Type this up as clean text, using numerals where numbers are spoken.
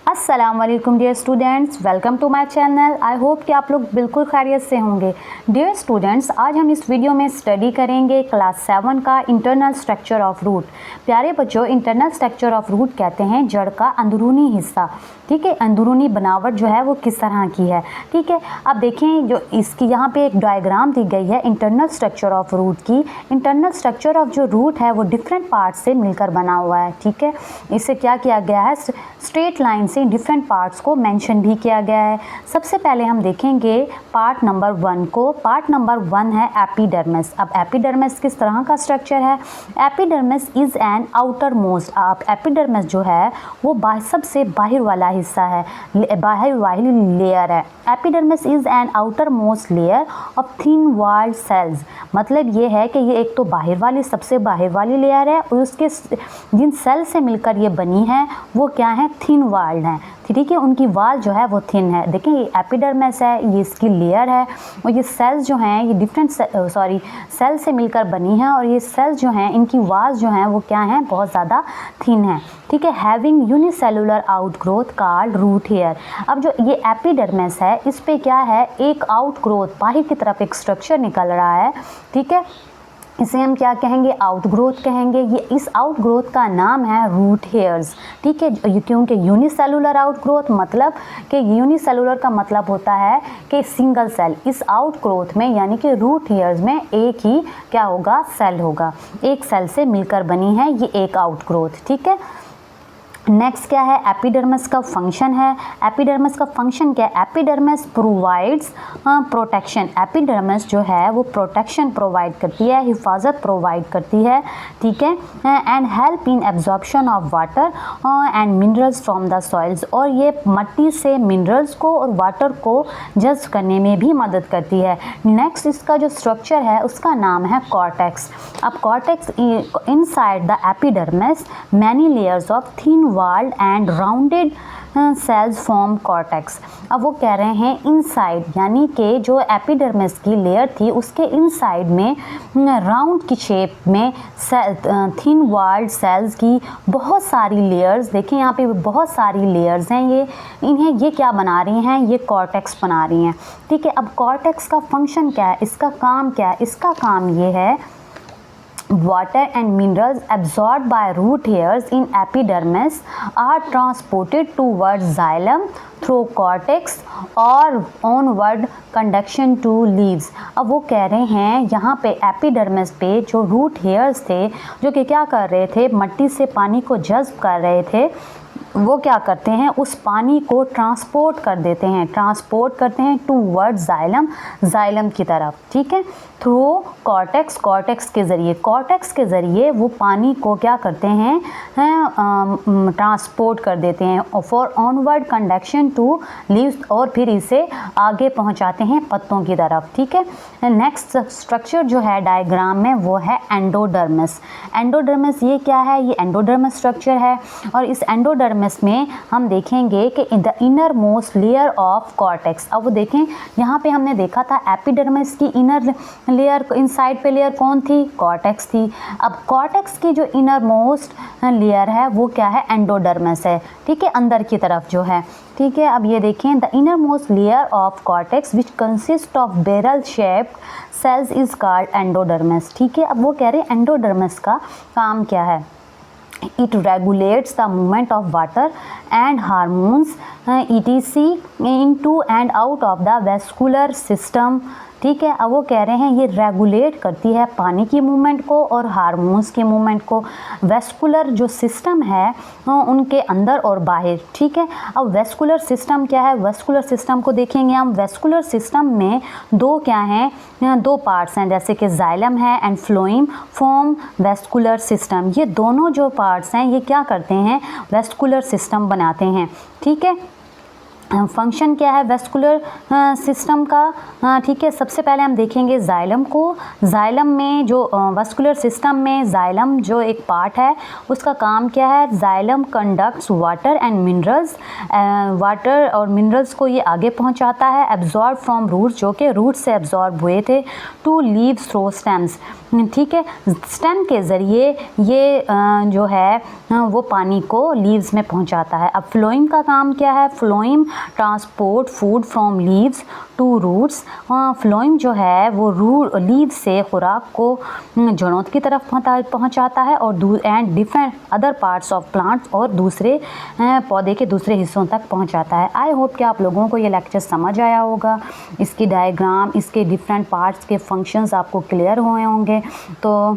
अस्सलाम वालेकुम dear students, welcome to my channel. I hope कि आप लोग बिल्कुल खैरियत से होंगे। डियर स्टूडेंट्स, आज हम इस वीडियो में स्टडी करेंगे क्लास 7 का इंटरनल स्ट्रक्चर ऑफ रूट। प्यारे बच्चों, इंटरनल स्ट्रक्चर ऑफ रूट कहते हैं जड़ का अंदरूनी हिस्सा। ठीक है, अंदरूनी बनावट जो है वो किस तरह की है। ठीक है, अब देखें जो इसकी यहाँ पे एक डायग्राम दी गई है इंटरनल स्ट्रक्चर ऑफ रूट की। इंटरनल स्ट्रक्चर ऑफ जो रूट है वो डिफरेंट पार्ट से मिलकर बना हुआ है। ठीक है, इसे क्या किया गया है, स्ट्रेट लाइन से डिफरेंट पार्ट्स को मेंशन भी किया गया है। सबसे पहले हम देखेंगे पार्ट नंबर 1 को। पार्ट नंबर 1 है एपिडर्मिस। अब एपिडर्मिस किस तरह का स्ट्रक्चर है? Epidermis is an outer most. आप एपिडर्मिस जो है वो सबसे बाहर वाला हिस्सा है, बाहर वाली लेयर है। Epidermis is an outer most layer of thin walled cells. मतलब ये है कि ये एक तो बाहर वाली, सबसे बाहर वाली लेयर है और उसके जिन सेल से मिलकर ये बनी है वो क्या है, थिन वॉल्ड है। ठीक है, उनकी वाल जो है वो थिन है। देखें, ये एपिडर्मिस है, ये इसकी लेयर है और ये सेल्स जो हैं ये डिफरेंट सेल से मिलकर बनी है और ये सेल्स जो हैं इनकी वाल्स जो हैं वो क्या हैं, बहुत ज़्यादा थिन है। ठीक है, having unicellular outgrowth called root hair. अब जो ये एपिडर्मिस है इस पे क्या है, एक आउटग्रोथ, बाहर की तरफ एक स्ट्रक्चर निकल रहा है। ठीक है, इसे हम क्या कहेंगे, आउटग्रोथ कहेंगे। ये इस आउटग्रोथ का नाम है रूट हेयर्स। ठीक है, क्योंकि यूनिसेलुलर आउटग्रोथ, मतलब कि यूनिसेलुलर का मतलब होता है कि सिंगल सेल। इस आउटग्रोथ में यानी कि रूट हेयर्स में एक ही क्या होगा, सेल होगा, एक सेल से मिलकर बनी है ये एक आउटग्रोथ। ठीक है, नेक्स्ट क्या है, एपिडर्मिस का फंक्शन है। एपिडर्मिस का फंक्शन क्या है? Epidermis provides protection. एपिडर्मिस जो है वो प्रोटेक्शन प्रोवाइड करती है, हिफाजत प्रोवाइड करती है। ठीक है, and help in absorption of water and minerals from the soils. और ये मिट्टी से मिनरल्स को और वाटर को जज्ब करने में भी मदद करती है। नेक्स्ट इसका जो स्ट्रक्चर है उसका नाम है कॉर्टेक्स। अब cortex, inside the epidermis many layers of thin walled and rounded cells form cortex। अब वो कह रहे हैं इनसाइड, यानी कि जो एपिडर्मिस की लेयर थी उसके इनसाइड में राउंड की शेप में थिन वॉल्ड सेल्स की बहुत सारी लेयर्स। देखिए यहाँ पे बहुत सारी लेयर्स हैं, ये इन्हें ये क्या बना रही हैं, ये कॉर्टेक्स बना रही हैं। ठीक है, अब कॉर्टेक्स का फंक्शन क्या है, इसका काम क्या है? इसका काम ये है, water and minerals absorbed by root hairs in epidermis are transported towards xylem through cortex और onward conduction to leaves। अब वो कह रहे हैं यहाँ पे एपिडर्मिस पे जो रूट हेयर्स थे जो कि क्या कर रहे थे, मिट्टी से पानी को जज्ब कर रहे थे, वो क्या करते हैं, उस पानी को ट्रांसपोर्ट कर देते हैं, ट्रांसपोर्ट करते हैं टूवर्ड जाइलम, जाइलम की तरफ। ठीक है, थ्रू कॉर्टेक्स, कॉर्टेक्स के ज़रिए, कॉर्टेक्स के ज़रिए वो पानी को क्या करते हैं, ट्रांसपोर्ट कर देते हैं for onward conduction to leaves, और फिर इसे आगे पहुंचाते हैं पत्तों की तरफ। ठीक है, नेक्स्ट स्ट्रक्चर जो है डायग्राम में वो है एंडोडर्मिस। एंडोडर्मिस ये क्या है, ये एंडोडर्मिस स्ट्रक्चर है और इस एंडोडर्मिस में हम देखेंगे कि the inner most layer of cortex. अब वो देखें, यहाँ पे हमने देखा था एपिडर्मिस की इनर लेयर, इनसाइड पे लेयर कौन थी, कॉर्टेक्स थी। अब कॉर्टेक्स की जो इनर मोस्ट लेयर है वो क्या है, एंडोडर्मिस है। ठीक है, अंदर की तरफ जो है। ठीक है, अब ये देखें, the inner most layer of cortex which consist of barrel shaped cells is called endodermis. ठीक है, अब वो कह रहे हैं एंडोडर्मिस का काम क्या है, it regulates the movement of water and hormones etc into and out of the vascular system। ठीक है, अब वो कह रहे हैं ये रेगुलेट करती है पानी की मूवमेंट को और हार्मोन्स की मूवमेंट को, वेस्कुलर जो सिस्टम है उनके अंदर और बाहर। ठीक है, अब वेस्कुलर सिस्टम क्या है, वेस्कुलर सिस्टम को देखेंगे हम। वेस्कुलर सिस्टम में दो क्या हैं, दो पार्ट्स हैं, जैसे कि जाइलम है and phloem form vascular system. ये दोनों जो पार्ट्स हैं ये क्या करते हैं, वेस्कुलर सिस्टम बनाते हैं। ठीक है, फंक्शन क्या है वेस्कुलर सिस्टम का। ठीक है, सबसे पहले हम देखेंगे जाइलम को। जाइलम में जो वेस्कुलर सिस्टम में जाइलम जो एक पार्ट है उसका काम क्या है, xylem conducts water and minerals, water और मिनरल्स को ये आगे पहुंचाता है, एब्जॉर्ब फ्रॉम रूट्स, जो कि रूट से एब्जॉर्ब हुए थे, टू लीव्स थ्रू स्टेम्स, ठीक है। स्टेम के ज़रिए ये जो है वो पानी को लीव्स में पहुंचाता है। अब फ्लोएम का काम क्या है? Phloem transport food from leaves to roots. Phloem जो है वो लीव से खुराक को जड़ों की तरफ पहुंचाता है और and different other parts of plants और दूसरे पौधे के दूसरे हिस्सों तक पहुंचाता है। आई होप कि आप लोगों को ये लेक्चर समझ आया होगा। इसकी डायग्राम, इसके डिफरेंट पार्ट्स के फंक्शंस आपको क्लियर हुए होंगे। तो